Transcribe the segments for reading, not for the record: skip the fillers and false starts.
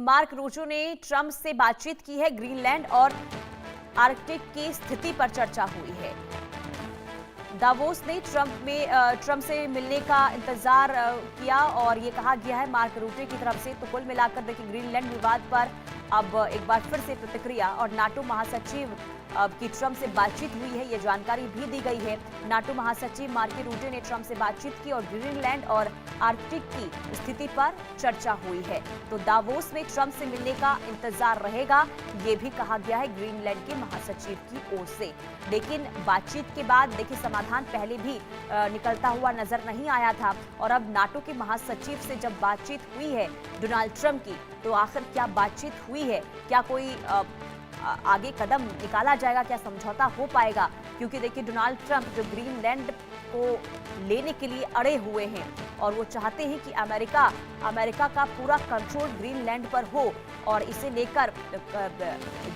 Mark रूटो ने Trump से बातचीत की है। ग्रीनलैंड और आर्कटिक की स्थिति पर चर्चा हुई है। दावोस ने ट्रंप से मिलने का इंतजार किया और ये कहा गया है मार्क रूटे की तरफ से। तो कुल मिलाकर देखिए ग्रीनलैंड विवाद पर अब एक बार फिर से प्रतिक्रिया और नाटो महासचिव की ट्रंप से बातचीत हुई है, ये जानकारी भी दी गई है। नाटो महासचिव मार्क रूटे ने ट्रंप से बातचीत की और ग्रीनलैंड और आर्कटिक की स्थिति पर चर्चा हुई है। तो दावोस में ट्रंप से मिलने का इंतजार रहेगा, ये भी कहा गया है ग्रीनलैंड के महासचिव की ओर से। लेकिन बातचीत के बाद देखिए समाधान पहले भी निकलता हुआ नजर नहीं आया था और अब नाटो के महासचिव से जब बातचीत हुई है डोनाल्ड ट्रंप की, तो आखिर क्या बातचीत हुई है, क्या कोई आगे कदम निकाला जाएगा, क्या समझौता हो पाएगा? क्योंकि देखिए डोनाल्ड ट्रंप जो ग्रीनलैंड को लेने के लिए अड़े हुए हैं और वो चाहते हैं कि अमेरिका का पूरा कंट्रोल ग्रीनलैंड पर हो और इसे लेकर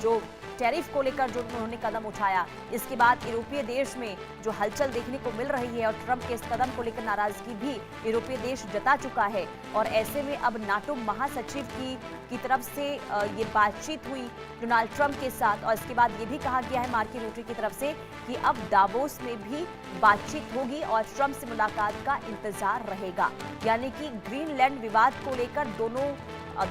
जो टैरिफ को लेकर जो उन्होंने कदम उठाया, इसके बाद यूरोपीय देश में जो हलचल देखने को मिल रही है और ट्रंप के इस कदम को लेकर नाराजगी भी यूरोपीय देश जता चुका है। और ऐसे में अब नाटो महासचिव की तरफ से ये बातचीत हुई डोनाल्ड ट्रंप के साथ और इसके बाद ये भी कहा गया है मार्क रूटे की तरफ से कि अब दावोस में भी बातचीत होगी और ट्रंप से मुलाकात का इंतजार रहेगा। यानी कि ग्रीनलैंड विवाद को लेकर दोनों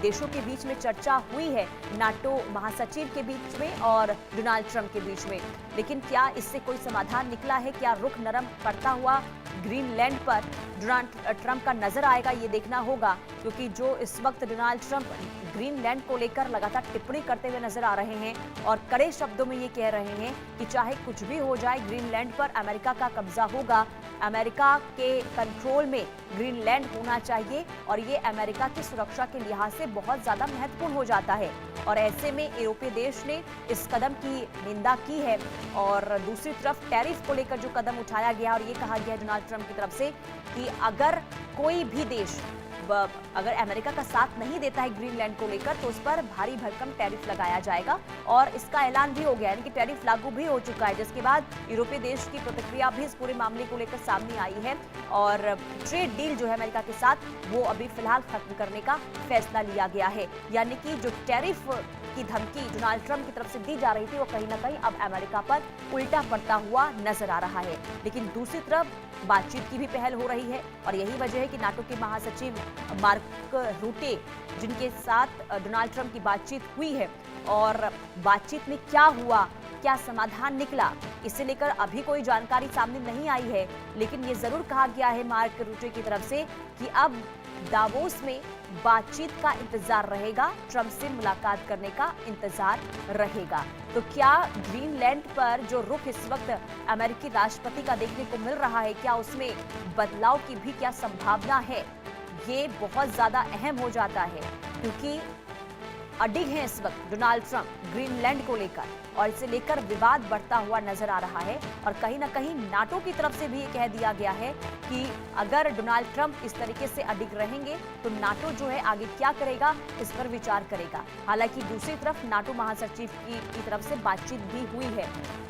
देशों के बीच में चर्चा हुई है, नाटो महासचिव के बीच में और डोनाल्ड ट्रंप के बीच में। लेकिन क्या इससे कोई समाधान निकला है, क्या रुख नरम पड़ता हुआ ग्रीनलैंड पर डोनाल्ड ट्रंप का नजर आएगा, ये देखना होगा। क्योंकि जो इस वक्त डोनाल्ड ट्रंप ग्रीनलैंड को लेकर लगातार टिप्पणी करते हुए नजर आ रहे हैं और कड़े शब्दों में ये कह रहे हैं कि चाहे कुछ भी हो जाए ग्रीनलैंड पर अमेरिका का कब्जा होगा, अमेरिका के कंट्रोल में ग्रीनलैंड होना चाहिए और ये अमेरिका की सुरक्षा के लिहाज से बहुत ज्यादा महत्वपूर्ण हो जाता है। और ऐसे में यूरोपीय देश ने इस कदम की निंदा की है और दूसरी तरफ टैरिफ को लेकर जो कदम उठाया गया और ये कहा गया डोनाल्ड ट्रंप की तरफ से कि अगर कोई भी देश अगर अमेरिका का साथ नहीं देता है ग्रीनलैंड को लेकर तो उस पर भारी भरकम टैरिफ लगाया जाएगा और इसका ऐलान भी हो गया, यानी कि टैरिफ लागू भी हो चुका है। जिसके बाद यूरोपीय देश की प्रतिक्रिया भी इस पूरे मामले को लेकर सामने आई है और ट्रेड डील जो है अमेरिका के साथ वो अभी फिलहाल खत्म करने का फैसला लिया गया है। यानी कि जो टैरिफ की धमकी डोनाल्ड ट्रंप की तरफ से दी जा रही थी वो कहीं ना कहीं अब अमेरिका पर उल्टा पड़ता हुआ नजर आ रहा है। लेकिन दूसरी तरफ बातचीत की भी पहल हो रही है और यही वजह है कि नाटो के महासचिव मार्क रूटे जिनके साथ डोनाल्ड ट्रंप की बातचीत हुई है और बातचीत में क्या हुआ, क्या समाधान निकला, इसे लेकर अभी कोई जानकारी सामने नहीं आई है। लेकिन ये जरूर कहा गया है मार्क रूटे की तरफ से कि अब दावोस में बातचीत का इंतजार रहेगा, ट्रंप से मुलाकात करने का इंतजार रहेगा। तो क्या ग्रीनलैंड पर जो रुख इस वक्त अमेरिकी राष्ट्रपति का देखने को मिल रहा है, क्या उसमें बदलाव की भी क्या संभावना है, ये बहुत ज्यादा अहम हो जाता है। क्योंकि अडिग हैं इस वक्त डोनाल्ड ट्रंप ग्रीनलैंड को लेकर और इसे लेकर विवाद बढ़ता हुआ नजर आ रहा है और कहीं ना कहीं नाटो की तरफ से भी ये कह दिया गया है कि अगर डोनाल्ड ट्रंप इस तरीके से अडिग रहेंगे तो नाटो जो है आगे क्या करेगा इस पर विचार करेगा। हालांकि दूसरी तरफ नाटो महासचिव की तरफ से बातचीत भी हुई है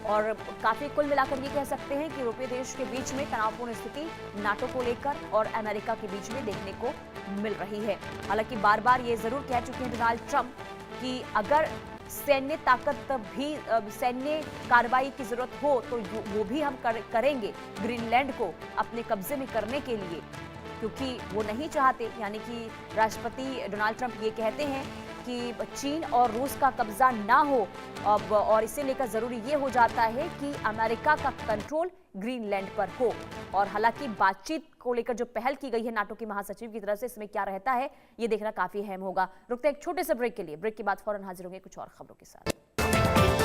और काफी कुल मिलाकर ये कह सकते हैं कि यूरोपीय देश के बीच में तनावपूर्ण स्थिति नाटो को लेकर और अमेरिका के बीच में देखने को मिल रही है। हालांकि बार बार ये जरूर कह चुके हैं डोनाल्ड ट्रंप कि अगर सैन्य ताकत भी सैन्य कार्रवाई की जरूरत हो तो वो भी हम करेंगे ग्रीनलैंड को अपने कब्जे में करने के लिए, क्योंकि वो नहीं चाहते, यानी कि राष्ट्रपति डोनाल्ड ट्रंप ये कहते हैं कि चीन और रूस का कब्जा ना हो अब और इसे लेकर जरूरी ये हो जाता है कि अमेरिका का कंट्रोल ग्रीनलैंड पर हो। और हालांकि बातचीत को लेकर जो पहल की गई है नाटो के महासचिव की तरफ से, इसमें क्या रहता है ये देखना काफी अहम होगा। रुकते हैं एक छोटे से ब्रेक के लिए, ब्रेक के बाद फौरन हाजिर होंगे कुछ और खबरों के साथ।